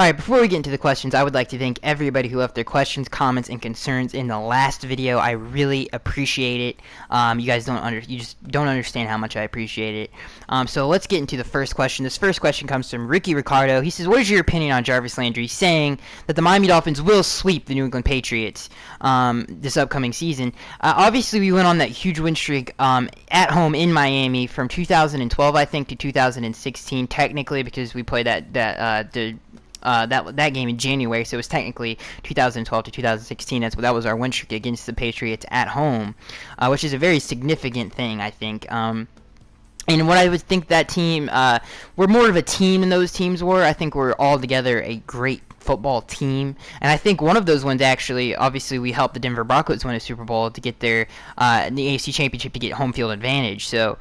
Alright, before we get into the questions, I would like to thank everybody who left their questions, comments, and concerns in the last video. I really appreciate it. You just don't understand how much I appreciate it. So let's get into the first question. This first question comes from Ricky Ricardo. He says, what is your opinion on Jarvis Landry saying that the Miami Dolphins will sweep the New England Patriots this upcoming season? Obviously, we went on that huge win streak at home in Miami from 2012, I think, to 2016, technically, because we played that game in January, so it was technically 2012 to 2016. That was our win streak against the Patriots at home, which is a very significant thing, I think. And what I would think that team, we're more of a team than those teams were. I think we're all together a great football team, and I think one of those ones actually, obviously, we helped the Denver Broncos win a Super Bowl to get their the AFC Championship to get home field advantage. So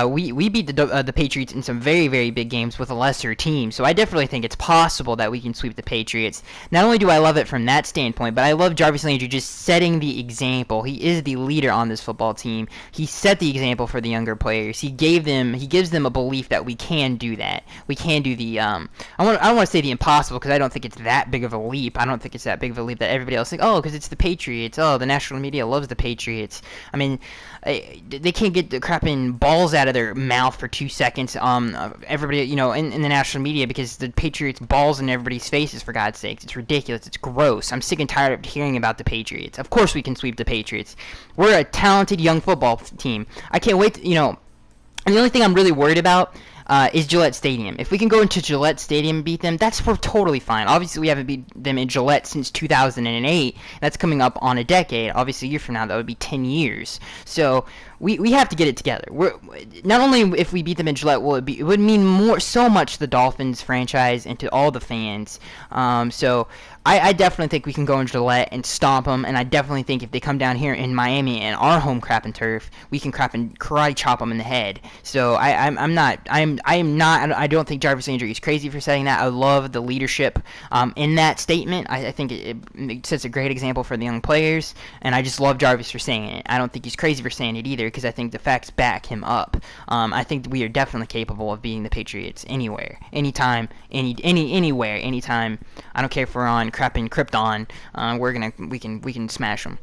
we beat the Patriots in some very, very big games with a lesser team. So I definitely think it's possible that we can sweep the Patriots. Not only do I love it from that standpoint, but I love Jarvis Landry just setting the example. He is the leader on this football team. He set the example for the younger players. He gives them a belief that we can do that. We can do the I don't want to say the impossible, because I don't think it's that big of a leap. I don't think it's that big of a leap that everybody else thinks, oh, because it's the Patriots. Oh, the national media loves the Patriots. I mean, they can't get the crapping balls out of their mouth for 2 seconds. Everybody, in the national media, because the Patriots balls in everybody's faces, for God's sakes. It's ridiculous. It's gross. I'm sick and tired of hearing about the Patriots. Of course we can sweep the Patriots. We're a talented young football team. I can't wait to, and the only thing I'm really worried about is Gillette Stadium. If we can go into Gillette Stadium and beat them, we're totally fine. Obviously, we haven't beat them in Gillette since 2008. That's coming up on a decade. Obviously, a year from now, that would be 10 years. So we have to get it together. Not only if we beat them in Gillette, it would mean so much to the Dolphins franchise and to all the fans. So I definitely think we can go in Gillette and stomp them, and I definitely think if they come down here in Miami and our home crap and turf, we can crap and karate chop them in the head. So I don't think Jarvis Landry is crazy for saying that. I love the leadership in that statement. I think it sets a great example for the young players, and I just love Jarvis for saying it. I don't think he's crazy for saying it either, because I think the facts back him up. I think we are definitely capable of beating the Patriots anywhere, anytime, anywhere, anytime. I don't care if we're on crapping Krypton. We can smash them.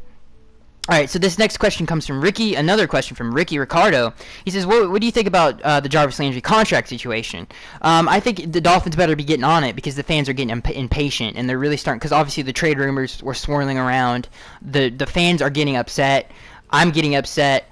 Alright, so this next question comes from Ricky, another question from Ricky Ricardo. He says, what do you think about the Jarvis Landry contract situation? I think the Dolphins better be getting on it, because the fans are getting impatient, and they're really starting, because obviously the trade rumors were swirling around. The fans are getting upset. I'm getting upset.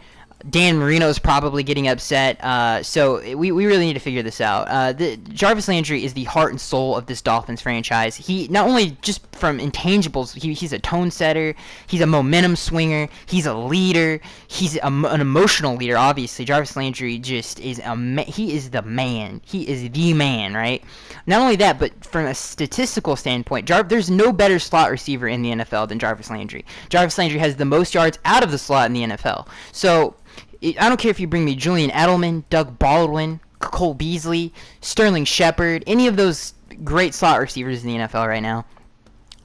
Dan Marino's probably getting upset, so we really need to figure this out. Jarvis Landry is the heart and soul of this Dolphins franchise. He, not only just from intangibles, he's a tone setter, he's a momentum swinger, he's a leader, he's an emotional leader, obviously. Jarvis Landry just is he is the man. He is the man, right? Not only that, but from a statistical standpoint, there's no better slot receiver in the NFL than Jarvis Landry. Jarvis Landry has the most yards out of the slot in the NFL. So I don't care if you bring me Julian Edelman, Doug Baldwin, Cole Beasley, Sterling Shepard, any of those great slot receivers in the NFL right now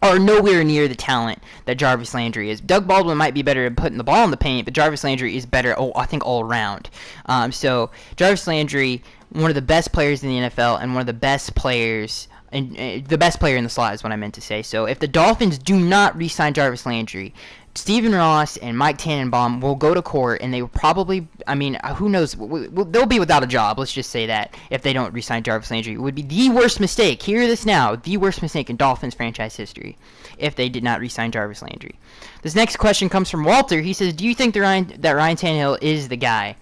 are nowhere near the talent that Jarvis Landry is. Doug Baldwin might be better at putting the ball in the paint, but Jarvis Landry is better, I think, all around. So Jarvis Landry, one of the best players in the NFL and one of the best players, the best player in the slot is what I meant to say. So if the Dolphins do not re-sign Jarvis Landry, Stephen Ross and Mike Tannenbaum will go to court, and they will probably, who knows, they'll be without a job, let's just say that, if they don't re-sign Jarvis Landry. It would be the worst mistake, hear this now, the worst mistake in Dolphins franchise history, if they did not re-sign Jarvis Landry. This next question comes from Walter. He says, do you think that Ryan Tannehill is the guy?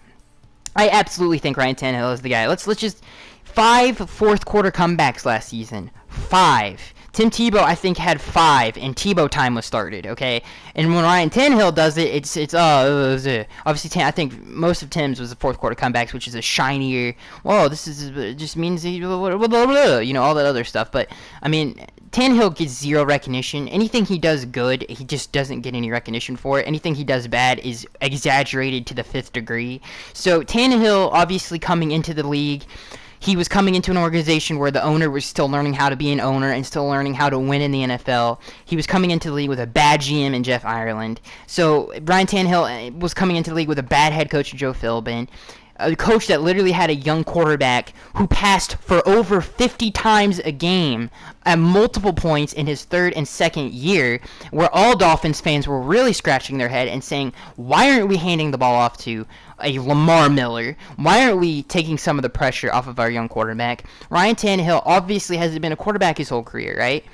I absolutely think Ryan Tannehill is the guy. Let's just, 5 fourth quarter comebacks last season. 5. Tim Tebow, I think, had 5, and Tebow time was started, okay? And when Ryan Tannehill does it, it's obviously, I think most of Tim's was the fourth quarter comebacks, which is a shinier, it just means, all that other stuff. But, Tannehill gets zero recognition. Anything he does good, he just doesn't get any recognition for it. Anything he does bad is exaggerated to the 5th degree. So, Tannehill, obviously, coming into the league, he was coming into an organization where the owner was still learning how to be an owner and still learning how to win in the NFL. He was coming into the league with a bad GM in Jeff Ireland. So Ryan Tannehill was coming into the league with a bad head coach in Joe Philbin. a coach that literally had a young quarterback who passed for over 50 times a game at multiple points in his third and second year, where all Dolphins fans were really scratching their head and saying, why aren't we handing the ball off to a Lamar Miller? Why aren't we taking some of the pressure off of our young quarterback? Ryan Tannehill obviously hasn't been a quarterback his whole career, right?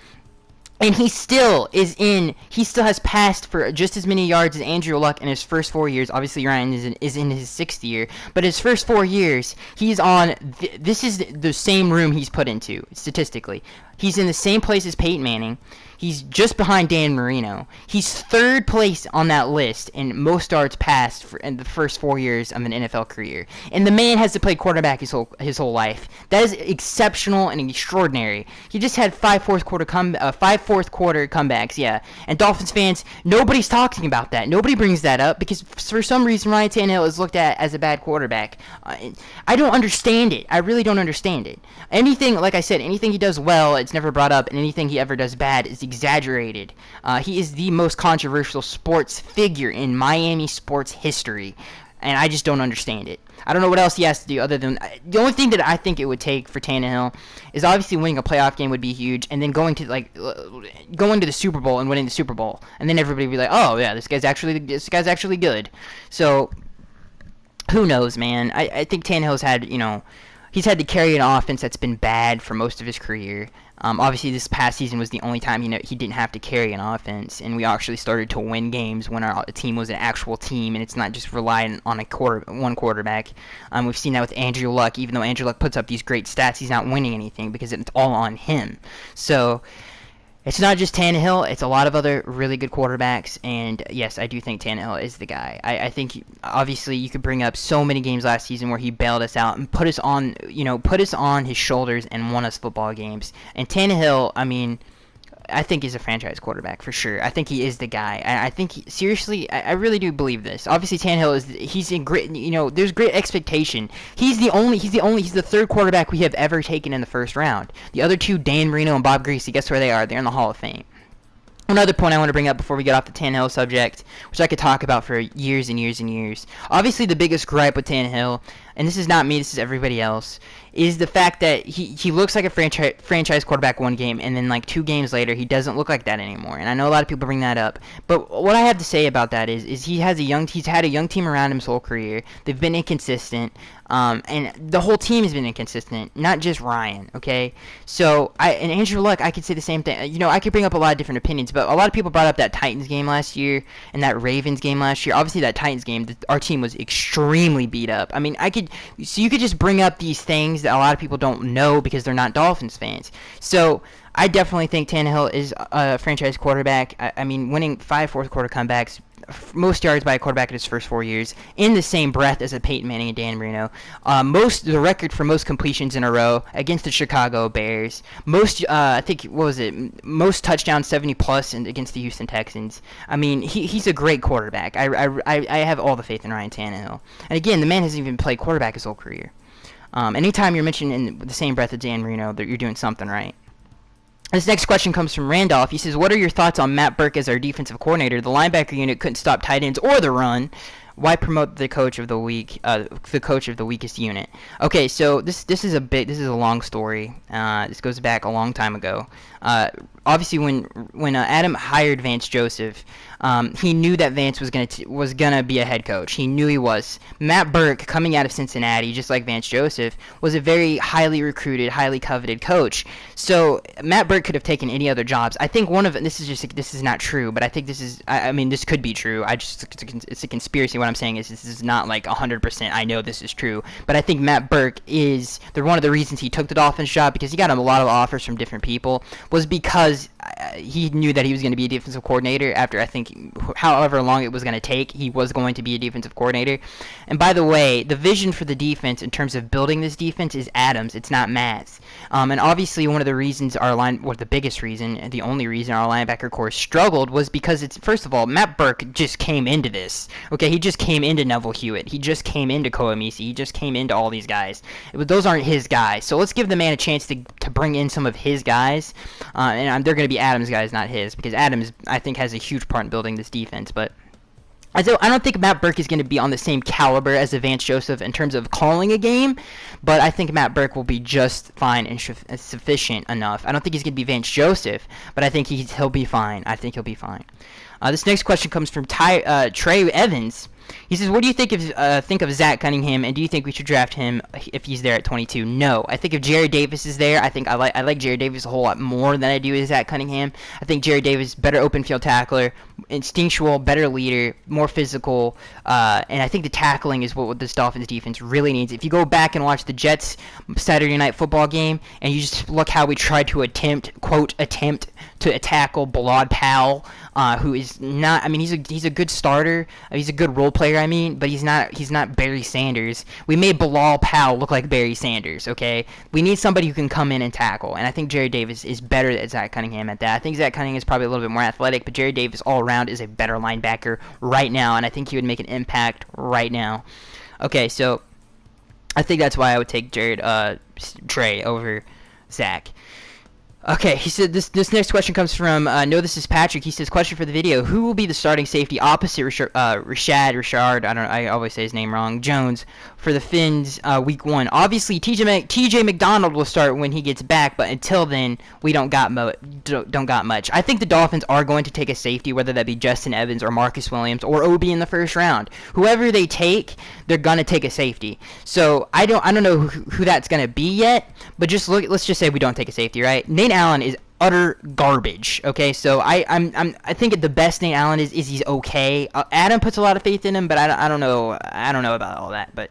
And he still has passed for just as many yards as Andrew Luck in his first 4 years. Obviously, Ryan is in his 6th year. But his first 4 years, he's on, this is the same room he's put into, statistically. He's in the same place as Peyton Manning. He's just behind Dan Marino. He's 3rd place on that list in most yards passed in the first 4 years of an NFL career. And the man has to play quarterback his whole life. That is exceptional and extraordinary. He just had 5 fourth quarter comebacks, yeah. And Dolphins fans, nobody's talking about that. Nobody brings that up because for some reason Ryan Tannehill is looked at as a bad quarterback. I don't understand it. I really don't understand it. Anything, like I said, anything he does well, it's never brought up, and anything he ever does bad is exaggerated. He is the most controversial sports figure in Miami sports history, and I just don't understand it. I don't know what else he has to do other than the only thing that I think it would take for Tannehill is obviously winning a playoff game would be huge, and then going to the Super Bowl and winning the Super Bowl, and then everybody would be like, oh yeah, this guy's actually good. So who knows, man? I think Tannehill's had he's had to carry an offense that's been bad for most of his career. Obviously, this past season was the only time he didn't have to carry an offense, and we actually started to win games when our team was an actual team, and it's not just relying on one quarterback. We've seen that with Andrew Luck. Even though Andrew Luck puts up these great stats, he's not winning anything because it's all on him. So it's not just Tannehill, it's a lot of other really good quarterbacks, and yes, I do think Tannehill is the guy. I think, obviously, you could bring up so many games last season where he bailed us out and put us on his shoulders and won us football games. And Tannehill, I think he's a franchise quarterback for sure. I think he is the guy. I think seriously, I really do believe this. Obviously, Tannehill he's in great. There's great expectation. He's the 3rd quarterback we have ever taken in the first round. The other 2, Dan Marino and Bob Greasy, guess where they are? They're in the Hall of Fame. Another point I want to bring up before we get off the Tannehill subject, which I could talk about for years and years and years. Obviously, the biggest gripe with Tannehill, and this is not me, this is everybody else, is the fact that he looks like a franchise quarterback one game, and then 2 games later, he doesn't look like that anymore. And I know a lot of people bring that up. But what I have to say about that is he's had a young team around him his whole career. They've been inconsistent. And the whole team has been inconsistent, not just Ryan, okay? So, and Andrew Luck, I could say the same thing. I could bring up a lot of different opinions, but a lot of people brought up that Titans game last year and that Ravens game last year. Obviously, that Titans game, our team was extremely beat up. So you could just bring up these things that a lot of people don't know because they're not Dolphins fans. So, I definitely think Tannehill is a franchise quarterback. Winning 5 fourth quarter comebacks, most yards by a quarterback in his first 4 years, in the same breath as a Peyton Manning and Dan Marino. The record for most completions in a row against the Chicago Bears. Most touchdowns, 70 plus, against the Houston Texans. He's a great quarterback. I have all the faith in Ryan Tannehill. And again, the man hasn't even played quarterback his whole career. Anytime you're mentioned in the same breath as Dan Marino, you're doing something right. This next question comes from Randolph. He says, what are your thoughts on Matt Burke as our defensive coordinator? The linebacker unit couldn't stop tight ends or the run. Why promote the coach of the week, the coach of the weakest unit? Okay, so this is a long story. This goes back a long time ago. Obviously, when Adam hired Vance Joseph, he knew that Vance was gonna be a head coach. He knew he was. Matt Burke, coming out of Cincinnati, just like Vance Joseph, was a very highly recruited, highly coveted coach. So Matt Burke could have taken any other jobs. I think this is not true, but I think this is. This could be true. It's a conspiracy. What I'm saying is this is not 100%. I know this is true, but I think Matt Burke is one of the reasons he took the Dolphins job, because he got a lot of offers from different people, was because he knew that he was going to be a defensive coordinator after, I think, however long it was going to take, he was going to be a defensive coordinator. And by the way, the vision for the defense in terms of building this defense is Adams. It's not Matt's. And obviously one of the reasons the biggest reason, and the only reason our linebacker core struggled was because first of all, Matt Burke just came into this. Okay, he just came into Neville Hewitt. He just came into Koemisi. He just came into all these guys. Those aren't his guys. So let's give the man a chance to bring in some of his guys. And they're going to be Adams' guys, not his, because Adams, I think, has a huge part in building this defense. But I don't think Matt Burke is going to be on the same caliber as a Vance Joseph in terms of calling a game, but I think Matt Burke will be just fine and sufficient enough. I don't think he's going to be Vance Joseph, but I think he'll be fine. I think he'll be fine. This next question comes from Trey Evans. He says, what do you think of Zach Cunningham, and do you think we should draft him if he's there at 22? No. I think if Jared Davis is there, I think I like Jared Davis a whole lot more than I do with Zach Cunningham. I think Jared Davis, better open field tackler, instinctual, better leader, more physical, and I think the tackling is what this Dolphins defense really needs. If you go back and watch the Jets Saturday Night Football game, and you just look how we tried to attempt to tackle Bilal Powell, who is not. I mean, he's a good starter. He's a good role player. I mean, but he's not Barry Sanders. We made Bilal Powell look like Barry Sanders. Okay, we need somebody who can come in and tackle, and I think Jared Davis is better than Zach Cunningham at that. I think Zach Cunningham is probably a little bit more athletic, but Jared Davis all around is a better linebacker right now, and I think he would make an impact right now. Okay, so I think that's why I would take Trey over Zach. Okay, he said this next question comes from no, this is Patrick. He says, question for the video: who will be the starting safety opposite Richard? I always say his name wrong. Jones for the Finns week 1. Obviously, TJ McDonald will start when he gets back, but until then, we don't got much. I think the Dolphins are going to take a safety, whether that be Justin Evans or Marcus Williams or Obi in the first round. Whoever they take, they're gonna take a safety. So I don't know who that's gonna be yet, but let's just say we don't take a safety, right? Nate Allen is utter garbage. Okay, so I think the best Nate Allen is he's okay. Adam puts a lot of faith in him, but I don't know about all that. But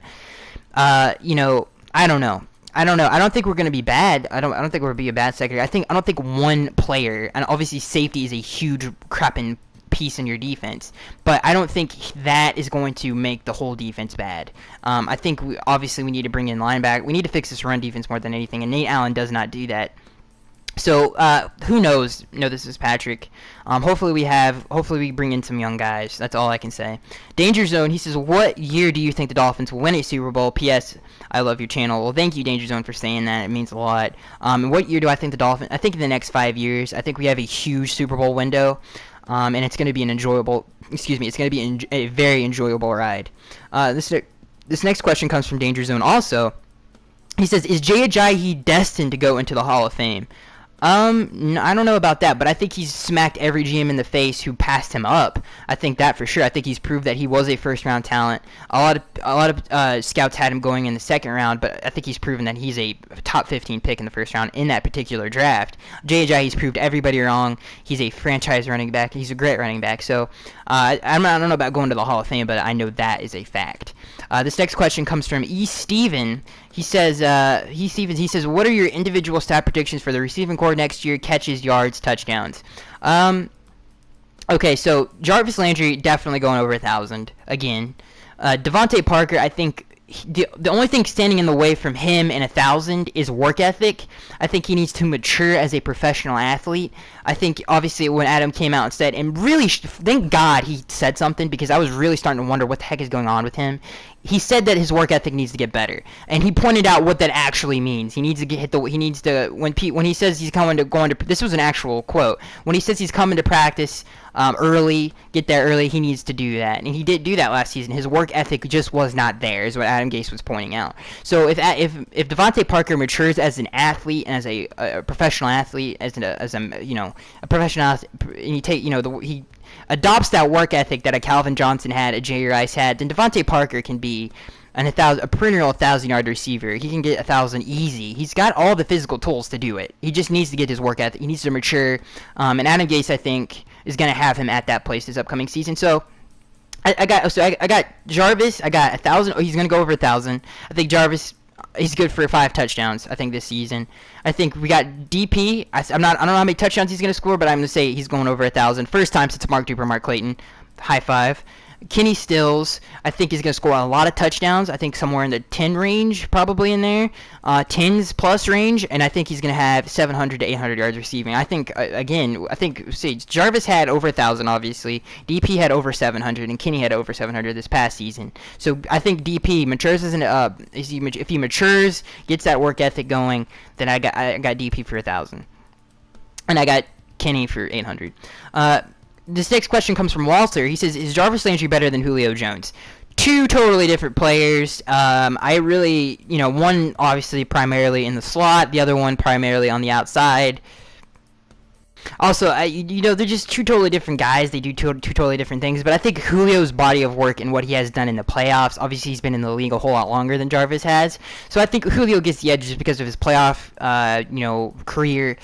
I don't know. I don't think we're gonna be bad. I don't think we're gonna be a bad secondary. I don't think one player, and obviously safety is a huge crapping piece in your defense, but I don't think that is going to make the whole defense bad. I think we need to bring in linebacker. We need to fix this run defense more than anything, and Nate Allen does not do that. So, who knows? No, this is Patrick. Hopefully we bring in some young guys. That's all I can say. Danger Zone, he says, what year do you think the Dolphins will win a Super Bowl? P.S. I love your channel. Well, thank you, Danger Zone, for saying that. It means a lot. What year do I think the Dolphins? I think in the next 5 years. I think we have a huge Super Bowl window, and it's going to be a very enjoyable ride. This next question comes from Danger Zone also. He says, is Jay Ajayi destined to go into the Hall of Fame? I don't know about that, but I think he's smacked every GM in the face who passed him up. I think that for sure. I think he's proved that he was a first-round talent. A lot of scouts had him going in the second round, but I think he's proven that he's a top 15 pick in the first round in that particular draft. Jay Ajayi's proved everybody wrong. He's a franchise running back. He's a great running back. So I don't know about going to the Hall of Fame, but I know that is a fact. This next question comes from E. Steven. He says, what are your individual stat predictions for the receiving core next year? Catches, yards, touchdowns. Okay, so Jarvis Landry definitely going over 1,000 again. Devontae Parker, I think the only thing standing in the way from him and 1,000 is work ethic. I think he needs to mature as a professional athlete. I think, obviously, when Adam came out and said, and really, thank God he said something, because I was really starting to wonder what the heck is going on with him. He said that his work ethic needs to get better, and he pointed out what that actually means. He needs to when he says he's going to this was an actual quote. When he says he's coming to practice early, get there early, he needs to do that, and he did do that last season. His work ethic just was not there, is what Adam Gase was pointing out. So if Devontae Parker matures as an athlete and as a professional athlete, as a professional athlete, and he adopts that work ethic that a Calvin Johnson had, a Jerry Rice had, then Devontae Parker can be a perennial 1,000-yard receiver. He can get 1,000 easy. He's got all the physical tools to do it. He just needs to get his work ethic. He needs to mature. And Adam Gase, I think, is going to have him at that place this upcoming season. So I got Jarvis. I got 1,000. Oh, he's going to go over 1,000. I think Jarvis, he's good for 5 touchdowns, I think, this season. I think we got DP. I don't know how many touchdowns he's going to score, but I'm going to say he's going over 1,000. First time since Mark Clayton. High five. Kenny Stills, I think he's going to score a lot of touchdowns. I think somewhere in the 10 range, probably in there. 10s plus range, and I think he's going to have 700 to 800 yards receiving. I think, Jarvis had over 1,000, obviously. DP had over 700, and Kenny had over 700 this past season. So I think DP matures if he matures, gets that work ethic going, then I got DP for 1,000. And I got Kenny for 800. this next question comes from Walter. He says, is Jarvis Landry better than Julio Jones? Two totally different players. I really, one obviously primarily in the slot, the other one primarily on the outside. Also, they're just two totally different guys. They do two totally different things. But I think Julio's body of work and what he has done in the playoffs, obviously he's been in the league a whole lot longer than Jarvis has. So I think Julio gets the edge just because of his playoff, career,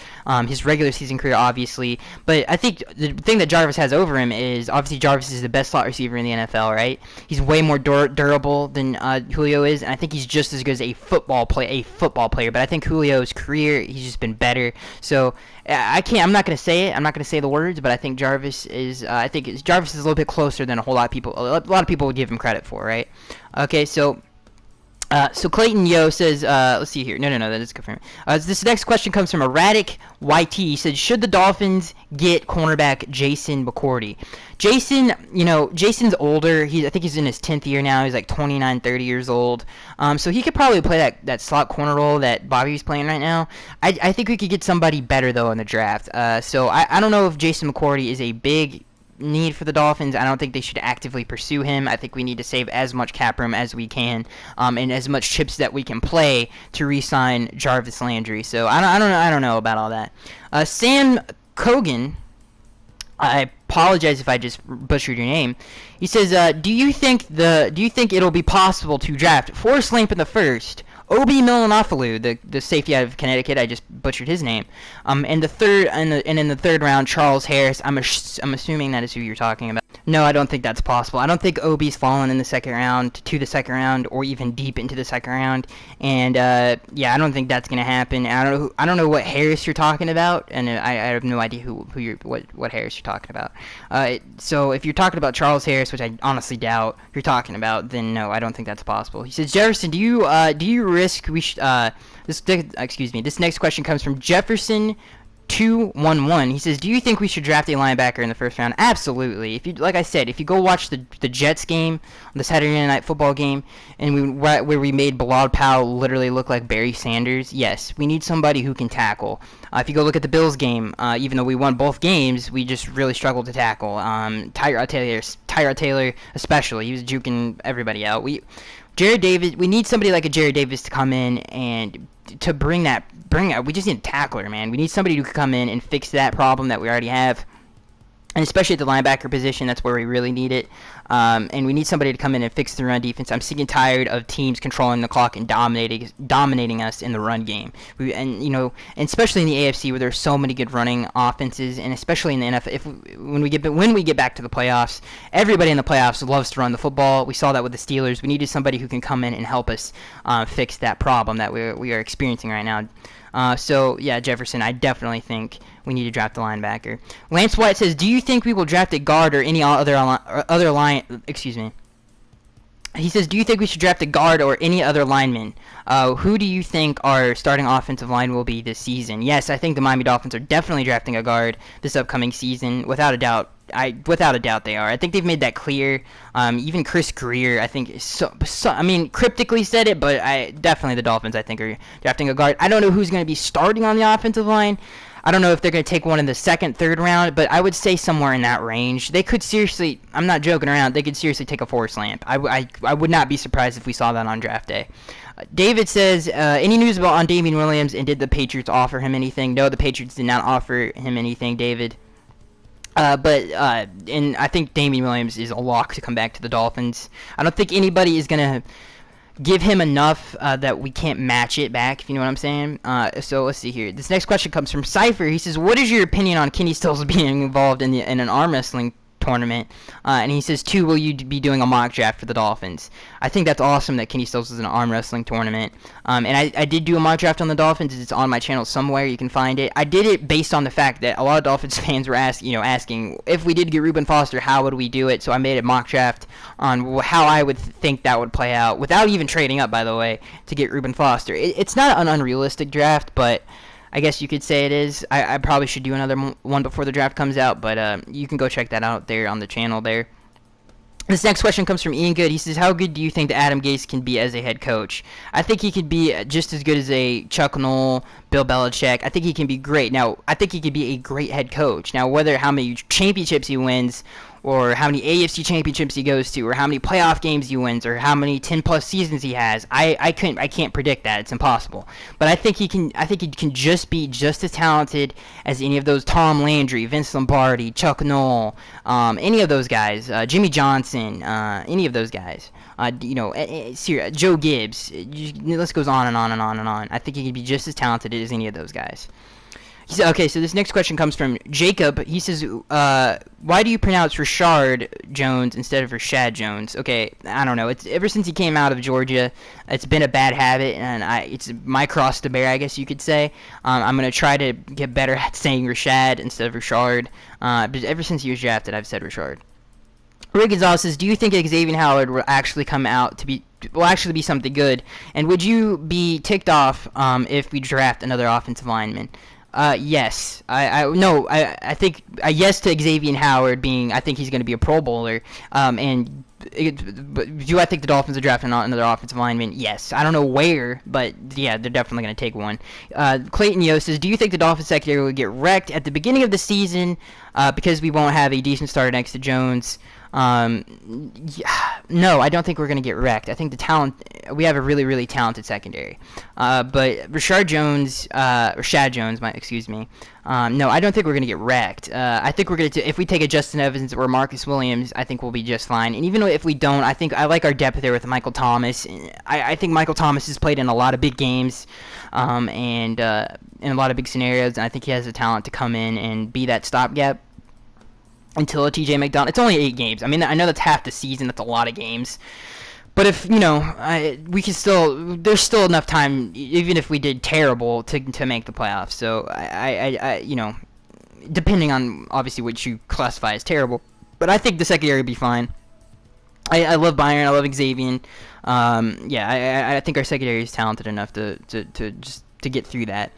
his regular season career, obviously. But I think the thing that Jarvis has over him is, obviously Jarvis is the best slot receiver in the NFL, right? He's way more durable than Julio is, and I think he's just as good as a football player. But I think Julio's career, he's just been better. So I'm not going to say it. I'm not going to say the words, but I think Jarvis is. Jarvis is a little bit closer than a whole lot of people. A lot of people would give him credit for, right? Okay, so Clayton Yo says, let's see here. No, that is confirmed. This next question comes from Erratic YT. He said, should the Dolphins get cornerback Jason McCourty? Jason's older. I think he's in his 10th year now. He's like 29, 30 years old. So he could probably play that slot corner role that Bobby's playing right now. I think we could get somebody better, though, in the draft. So I don't know if Jason McCourty is a big need for the Dolphins. I don't think they should actively pursue him. I think we need to save as much cap room as we can, and as much chips that we can play to re-sign Jarvis Landry. So I don't know about all that. Sam Kogan, I apologize if I just butchered your name. He says, do you think it'll be possible to draft Forrest Lamp in the first, Obi Milanofalu, the safety out of Connecticut, I just butchered his name, and in the third round, Charles Harris. I'm assuming that is who you're talking about. No, I don't think that's possible. I don't think Obi's fallen in the second round, or even deep into the second round, and I don't think that's gonna happen. I don't know what Harris you're talking about, and I have no idea what Harris you're talking about. So if you're talking about Charles Harris, which I honestly doubt you're talking about, then no, I don't think that's possible. He says, Jefferson, do you risk we should this next question comes from Jefferson 211. He says, do you think we should draft a linebacker in the first round? Absolutely. Like I said, if you go watch the Jets game, the Saturday Night Football game, and where we made Bilal Powell literally look like Barry Sanders, yes, we need somebody who can tackle. If you go look at the Bills game, even though we won both games, we just really struggled to tackle. Tyrod Taylor especially, he was juking everybody out. Jared Davis, we need somebody like a Jared Davis to come in and to bring out. We just need a tackler, man. We need somebody who can come in and fix that problem that we already have. And especially at the linebacker position, that's where we really need it. And we need somebody to come in and fix the run defense. I'm sick and tired of teams controlling the clock and dominating us in the run game. And especially in the AFC where there's so many good running offenses, and especially in the NFL, when we get back to the playoffs, everybody in the playoffs loves to run the football. We saw that with the Steelers. We needed somebody who can come in and help us fix that problem that we are experiencing right now. Jefferson, I definitely think we need to draft a linebacker. Lance White says, do you think we will draft a guard or any other line? Excuse me. He says, do you think we should draft a guard or any other lineman? Who do you think our starting offensive line will be this season? Yes, I think the Miami Dolphins are definitely drafting a guard this upcoming season, without a doubt. Without a doubt they are. I think they've made that clear. Even Chris Greer, I think, cryptically said it, but definitely the Dolphins, I think, are drafting a guard. I don't know who's going to be starting on the offensive line. I don't know if they're going to take one in the second, third round, but I would say somewhere in that range. They could seriously, I'm not joking around, they could seriously take a Forrest Lamp. I would not be surprised if we saw that on draft day. David says, any news on Damian Williams, and did the Patriots offer him anything? No, the Patriots did not offer him anything, David. And I think Damian Williams is a lock to come back to the Dolphins. I don't think anybody is going to give him enough that we can't match it back, if you know what I'm saying. So let's see here. This next question comes from Cypher. He says, what is your opinion on Kenny Stills being involved in an arm wrestling tournament? And he says, 2, will you be doing a mock draft for the Dolphins? I think that's awesome that Kenny Stills is in an arm wrestling tournament. And I did do a mock draft on the Dolphins. It's on my channel somewhere. You can find it. I did it based on the fact that a lot of Dolphins fans were asking if we did get Reuben Foster, how would we do it? So I made a mock draft on how I would think that would play out, without even trading up, by the way, to get Reuben Foster. It's not an unrealistic draft, but I guess you could say it is. I probably should do another one before the draft comes out, but you can go check that out there on the channel there. This next question comes from Ian Good. He says, how good do you think that Adam Gase can be as a head coach? I think he could be just as good as a Chuck Noll, Bill Belichick. I think he can be great. Now, I think he could be a great head coach. Now, whether how many championships he wins, or how many AFC championships he goes to, or how many playoff games he wins, or how many 10-plus seasons he has, I can't predict that. It's impossible. But I think he can. I think he can just be just as talented as any of those Tom Landry, Vince Lombardi, Chuck Noll, any of those guys, Jimmy Johnson, any of those guys. Joe Gibbs. The list goes on and on and on and on. I think he can be just as talented as any of those guys. Okay, so this next question comes from Jacob. He says, why do you pronounce Rashard Jones instead of Rashad Jones? Okay, I don't know. It's ever since he came out of Georgia, it's been a bad habit, and it's my cross to bear, I guess you could say. I'm going to try to get better at saying Rashad instead of Rashard. But ever since he was drafted, I've said Rashard. Rick Gonzalez says, do you think Xavier Howard will actually come out to be something good? And would you be ticked off if we draft another offensive lineman? Yes. I think yes to Xavier Howard being. I think he's going to be a Pro Bowler. But do I think the Dolphins are drafting another offensive lineman? Yes. I don't know where, but yeah, they're definitely going to take one. Clayton Yo says, do you think the Dolphins secondary will get wrecked at the beginning of the season because we won't have a decent starter next to Jones? No, I don't think we're going to get wrecked. I think we have a really, really talented secondary. But Rashad Jones, no, I don't think we're going to get wrecked. I think we're going to, if we take a Justin Evans or Marcus Williams, I think we'll be just fine. And even if we don't, I like our depth there with Michael Thomas. I think Michael Thomas has played in a lot of big games, and in a lot of big scenarios, and I think he has the talent to come in and be that stopgap until a TJ McDonald. It's only 8 games. I mean, I know that's half the season. That's a lot of games. But if, we can still, there's still enough time, even if we did terrible, to make the playoffs. So, depending on, obviously, what you classify as terrible. But I think the secondary will be fine. I love Byron. I love Xavier. I think our secondary is talented enough to get through that.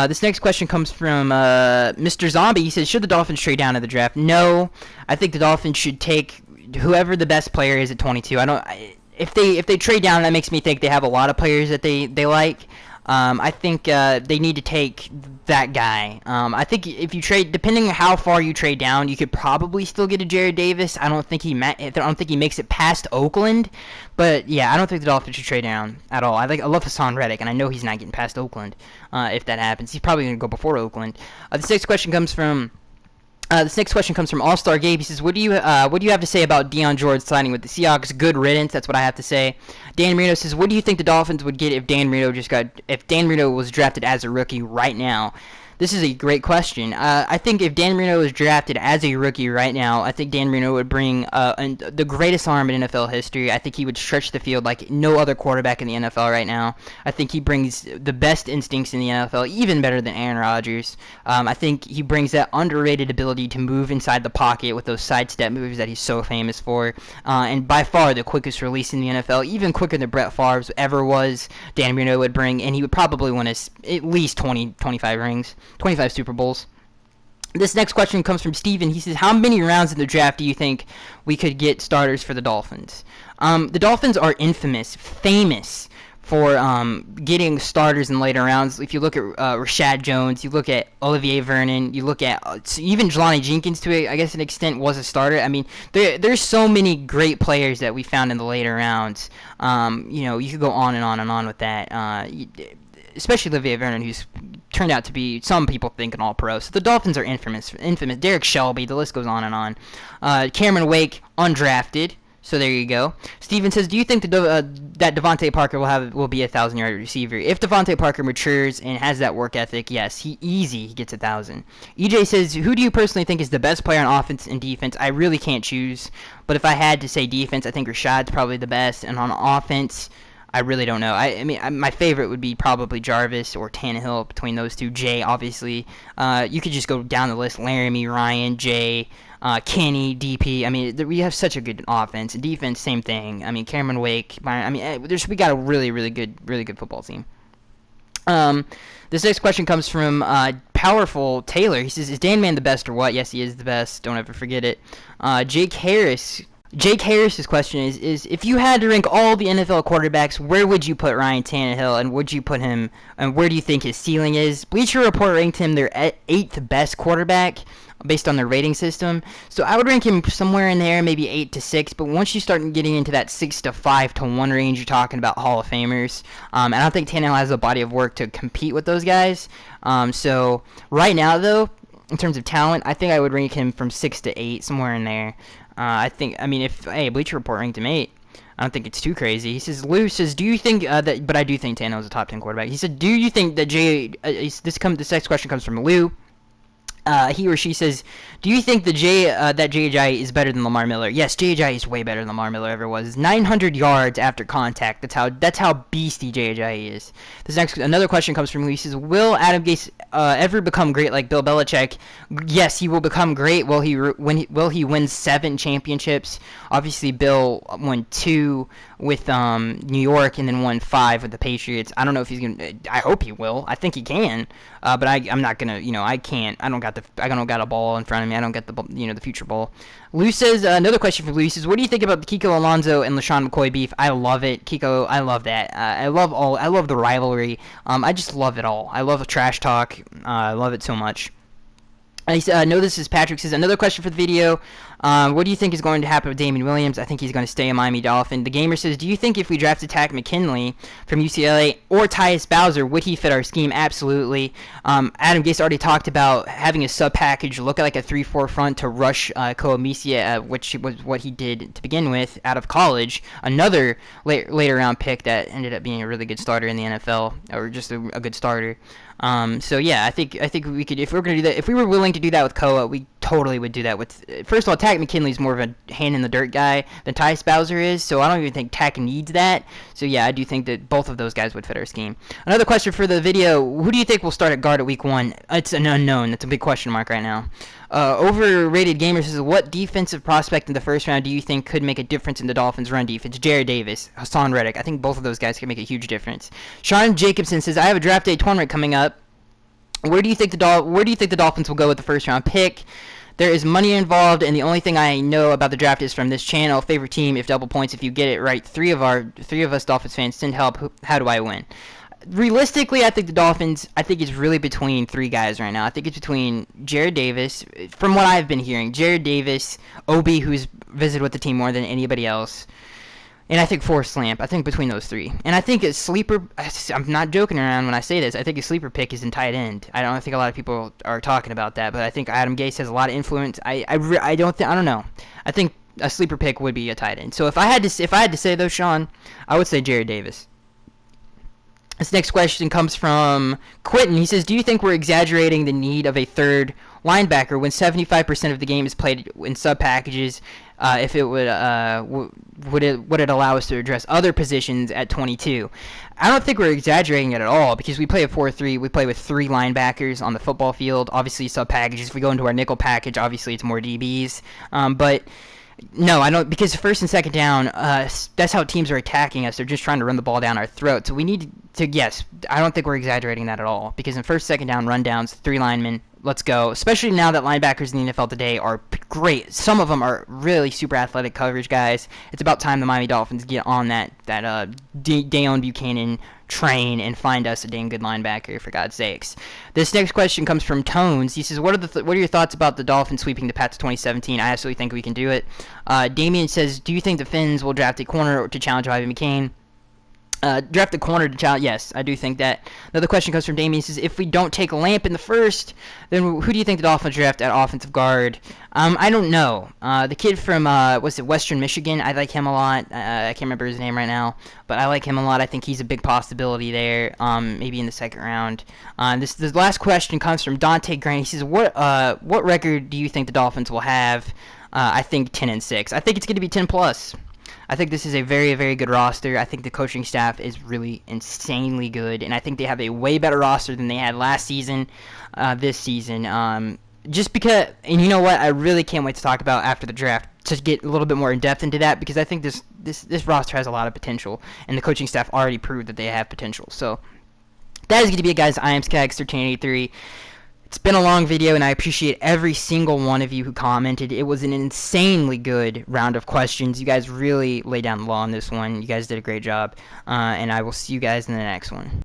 This next question comes from Mr. Zombie. He says, should the Dolphins trade down in the draft? No. I think the Dolphins should take whoever the best player is at 22. If they trade down, that makes me think they have a lot of players that they like. I think they need to take that guy. I think if you trade, depending on how far you trade down, you could probably still get a Jared Davis. I don't think he makes it past Oakland, but yeah, I don't think the Dolphins should trade down at all. I love Hassan Reddick, and I know he's not getting past Oakland. If that happens, he's probably going to go before Oakland. This next question comes from All-Star Gabe. He says, what do you have to say about Deion Jordan signing with the Seahawks? Good riddance. That's what I have to say. Dan Marino says, what do you think the Dolphins would get if Dan Marino was drafted as a rookie right now? This is a great question. I think if Dan Marino was drafted as a rookie right now, I think Dan Marino would bring the greatest arm in NFL history. I think he would stretch the field like no other quarterback in the NFL right now. I think he brings the best instincts in the NFL, even better than Aaron Rodgers. I think he brings that underrated ability to move inside the pocket with those sidestep moves that he's so famous for. And by far the quickest release in the NFL, even quicker than Brett Favre ever was, Dan Marino would bring, and he would probably win us at least 25 rings. 25 Super Bowls. This next question comes from Steven. He says, how many rounds in the draft do you think we could get starters for the Dolphins? The Dolphins are famous for getting starters in later rounds. If you look at Rashad Jones, you look at Olivier Vernon, you look at even Jelani Jenkins to, I guess, an extent was a starter. I mean, there's so many great players that we found in the later rounds. You could go on and on and on with that. Especially Olivier Vernon, who's turned out to be, some people think, an all-pro. So the Dolphins are infamous. Derek Shelby, the list goes on and on. Cameron Wake, undrafted. So there you go. Steven says, do you think that Devontae Parker will be a 1,000-yard receiver? If Devontae Parker matures and has that work ethic, yes, he gets 1,000. EJ says, who do you personally think is the best player on offense and defense? I really can't choose. But if I had to say defense, I think Rashad's probably the best. And on offense, I really don't know. I mean, my favorite would be probably Jarvis or Tannehill between those two. Jay, obviously. You could just go down the list. Laramie, Ryan, Jay, Kenny, DP. I mean, we have such a good offense. And defense, same thing. I mean, Cameron Wake. I mean, we got a really, really good football team. This next question comes from Powerful Taylor. He says, is Dan Man the best or what? Yes, he is the best. Don't ever forget it. Jake Harris Jake Harris's question is if you had to rank all the NFL quarterbacks, where would you put Ryan Tannehill, and would you put him, and where do you think his ceiling is? Bleacher Report ranked him their eighth best quarterback based on their rating system. So I would rank him somewhere in there, maybe 8 to 6. But once you start getting into that 6 to 5 to 1 range, you're talking about Hall of Famers. And I don't think Tannehill has a body of work to compete with those guys. So right now, though, in terms of talent, I think I would rank him from 6 to 8, somewhere in there. If Bleacher Report ranked him 8, I don't think it's too crazy. He says, Lou says, do you think that? But I do think Tannehill is a top 10 quarterback. He said, do you think that this next question comes from Lou. He or she says, do you think that J.J. is better than Lamar Miller? Yes, J.J. is way better than Lamar Miller ever was. 900 yards after contact. That's how beastie J.J. is. Another question comes from Lee. He says, will Adam Gase ever become great like Bill Belichick? Yes, he will become great. Will he win 7 championships? Obviously, Bill won 2 with New York and then won 5 with the Patriots. I don't know if he's gonna. I hope he will. I think he can. But I'm not gonna. I can't. I don't got a ball in front of me. I don't get the future ball. Lou says another question for Lou. He says, what do you think about the Kiko Alonso and LaShawn McCoy beef? I love it. Kiko, I love that. I love the rivalry. I just love it all. I love trash talk. I love it so much. I know this is Patrick says another question for the video. What do you think is going to happen with Damian Williams? I think he's going to stay a Miami Dolphin. The Gamer says, do you think if we drafted Takk McKinley from UCLA or Tyus Bowser, would he fit our scheme? Absolutely. Adam Gase already talked about having a sub package look like a 3-4 front to rush Koomisia, which was what he did to begin with out of college. Another later round pick that ended up being a really good starter in the NFL, or just a good starter. So yeah, I think we could, if we were going to do that, if we were willing to do that with Koa, we totally would do that with. First of all, Takk McKinley's more of a hand in the dirt guy than Tyus Bowser is, so I don't even think Takk needs that. So yeah, I do think that both of those guys would fit our scheme. Another question for the video: who do you think will start at guard at week 1? It's an unknown. That's a big question mark right now. Overrated Gamer says, what defensive prospect in the first round do you think could make a difference in the Dolphins' run defense? Jared Davis, Hassan Reddick. I think both of those guys can make a huge difference. Sean Jacobson says, I have a draft day tournament coming up. Where do you think the Dolphins will go with the first round pick? There is money involved, and the only thing I know about the draft is from this channel. Favorite team, if double points, if you get it right. Three of us Dolphins fans send help. How do I win? Realistically, I think the Dolphins, is really between 3 guys right now. I think it's between Jared Davis, from what I've been hearing, Jared Davis, Obi, who's visited with the team more than anybody else, and I think Forrest Lamp. I think between those 3. And I think a sleeper, I'm not joking around when I say this, I think a sleeper pick is in tight end. I don't think a lot of people are talking about that, but I think Adam Gase has a lot of influence. I don't know. I think a sleeper pick would be a tight end. So if I had to say though, Sean, I would say Jared Davis. This next question comes from Quentin. He says, do you think we're exaggerating the need of a third linebacker when 75% of the game is played in sub-packages? If it would it allow us to address other positions at 22? I don't think we're exaggerating it at all, because we play a 4-3. We play with 3 linebackers on the football field. Obviously, sub-packages. If we go into our nickel package, obviously it's more DBs. But no, I don't, because first and second down, that's how teams are attacking us. They're just trying to run the ball down our throat. So we need to, yes, I don't think we're exaggerating that at all, because in first, second down rundowns, 3 linemen, let's go. Especially now that linebackers in the NFL today are great. Some of them are really super athletic coverage guys. It's about time the Miami Dolphins get on that Deion Buchanan train and find us a dang good linebacker, for God's sakes. This next question comes from Tones. He says, what are your thoughts about the Dolphins sweeping the Pats 2017? I absolutely think we can do it. Damien says, do you think the Finns will draft a corner to challenge Ivan McCain? Draft the corner to challenge. Yes, I do think that. Another question comes from Damien. He says, if we don't take Lamp in the first, then who do you think the Dolphins draft at offensive guard? I don't know. The kid from Western Michigan, I like him a lot. I can't remember his name right now, but I like him a lot. I think he's a big possibility there. Maybe in the second round. This last question comes from Dante Grant. He says, what record do you think the Dolphins will have? I think 10-6. I think it's going to be 10+. I think this is a very, very good roster. I think the coaching staff is really insanely good, and I think they have a way better roster than they had last season, this season. Just because, and you know what, I really can't wait to talk about after the draft to get a little bit more in depth into that, because I think this roster has a lot of potential, and the coaching staff already proved that they have potential. So that is going to be it, guys. I am Skaggs1383. It's been a long video, and I appreciate every single one of you who commented. It was an insanely good round of questions. You guys really laid down the law on this one. You guys did a great job, and I will see you guys in the next one.